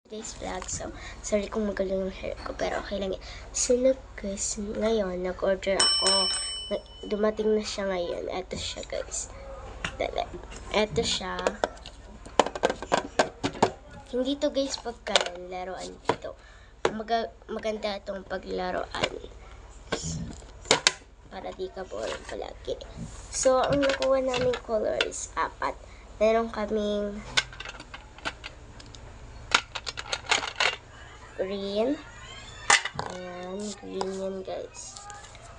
Today's vlog. So, sorry kung magaling yung hair ko, pero okay lang yan. So, guys, ngayon, nag-order ako. Dumating na siya ngayon. Eto siya, guys. Eto siya. Hindi to, guys, pagkain. Laruan dito. Maganda itong paglaruan. Para di ka boring palagi. So, ang nakuha namin color is 4. Meron kaming green. Ayan, green yan, guys.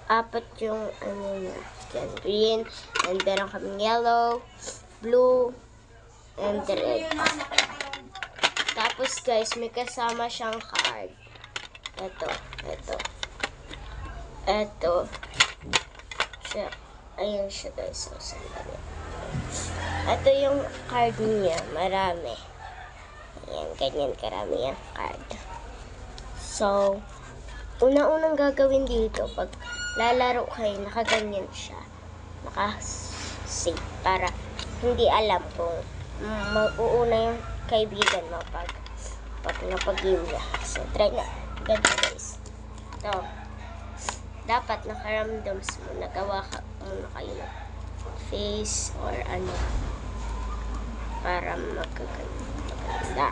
4 yung ano niya. Yan, green. And meron kaming yellow, blue, and red. Tapos, guys, may kasama siyang card. Ito. Siya. Ayan siya, guys. So, sandali. Ito yung card niya. Marami. Ayan, ganyan karami yung card. So, unang gagawin dito, pag lalaro kayo, nakaganyan siya. Naka-safe para hindi alam kung mauuna yung kaibigan mo pag napag-game na. So, try na. Ganito, guys. Ito. Dapat nakaramdam mo. Nagawa ka muna kayo ng face or ano para magaganda.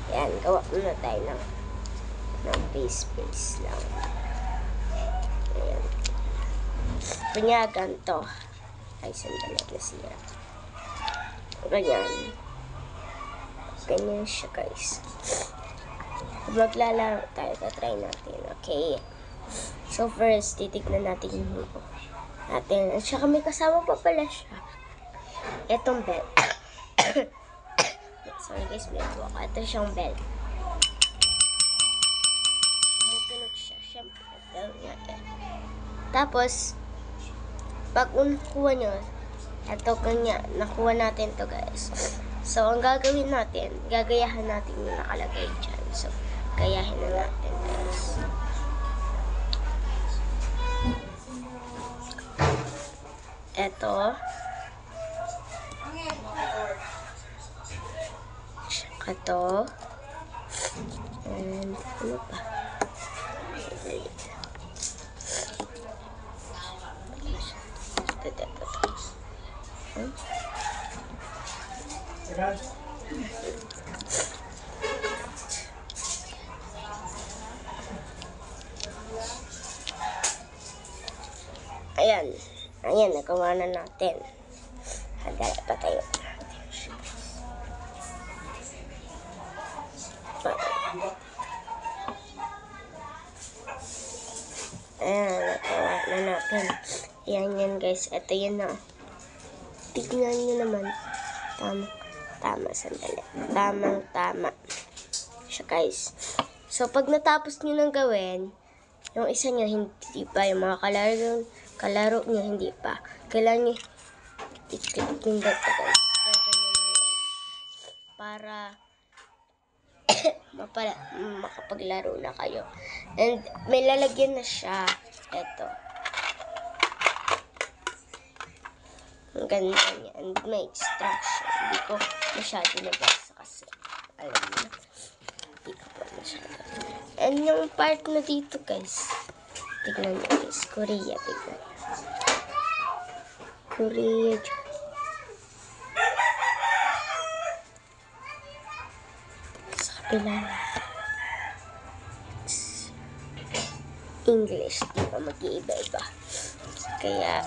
Yan, gawa muna tayo ng face lang. Ayan. Bunyagan to. Ay, sandali na siya. Ganyan. Ganyan siya, guys. Maglalaro tayo. Try natin. Okay. So, first, titignan natin yung himo natin. At saka may kasama pa pala siya. Etong bell. Sorry, guys. May ako. Ito siyang bell. Tumutunog siya. Siyempre, bell niya eh. Tapos, pag nakuha nyo, ito kanya, nakuha natin to, guys. So, ang gagawin natin, gagayahan natin yung nakalagay dyan. So, gayahin na natin, guys. Ito. Tsaka to. And, ano pa? Ayan, nagawa na natin. Hadala pa tayo. Ayan, nagawa na natin. Ayan yan, guys. Ito yun na. Tignan nyo naman. Tama, sandali. Tama. Siya, guys. So, pag natapos nyo nang gawin, yung isa nyo, hindi pa. Yung mga kalaro nyo, hindi pa. Kailangan nyo i-click yung data, guys. Para makapaglaro na kayo. And may lalagyan na siya. Ito. Ang ganda niya. And may instruction. Hindi ko masyado nabasa kasi. Alam niyo. Hindi ko pa masyado. And yung part na dito, guys. Tignan niyo, guys. Korea. Tignan niyo. Korea. Sa kapila. English. Di ba mag-iiba-iba. Kaya,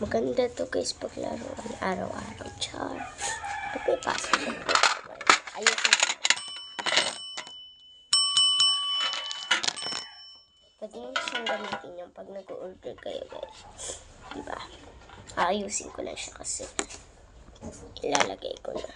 maganda to, guys, paglaruan araw-araw. Char. Pagpipasok siya po. Ayos na siya. Pwede nyo siyang gamitin yung pag nag-order kayo, guys. Diba? Aayusin ko lang siya kasi ilalagay ko na.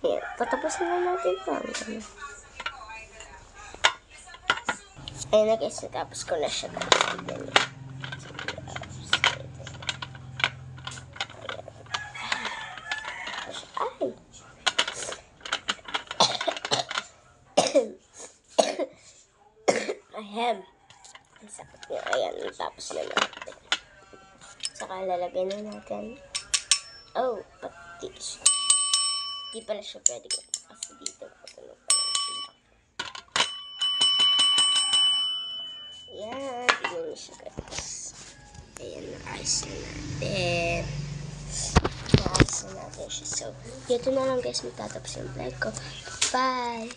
Ayan, patapusin na natin ito. Ayan na, guys, natapos ko na siya. Tignan niyo. Ahem. Ang sakit nga. Ayan, tapos na natin. Saka lalagay na natin. Oh, pati siya. Di pala siya pwede ko. Kasi dito patunog pala siya. Ayan, tignan niyo siya guys. Ayan, naayos na natin. Naayos na natin siya. So, dito na lang guys, magtatapos yung vlog ko. Bye!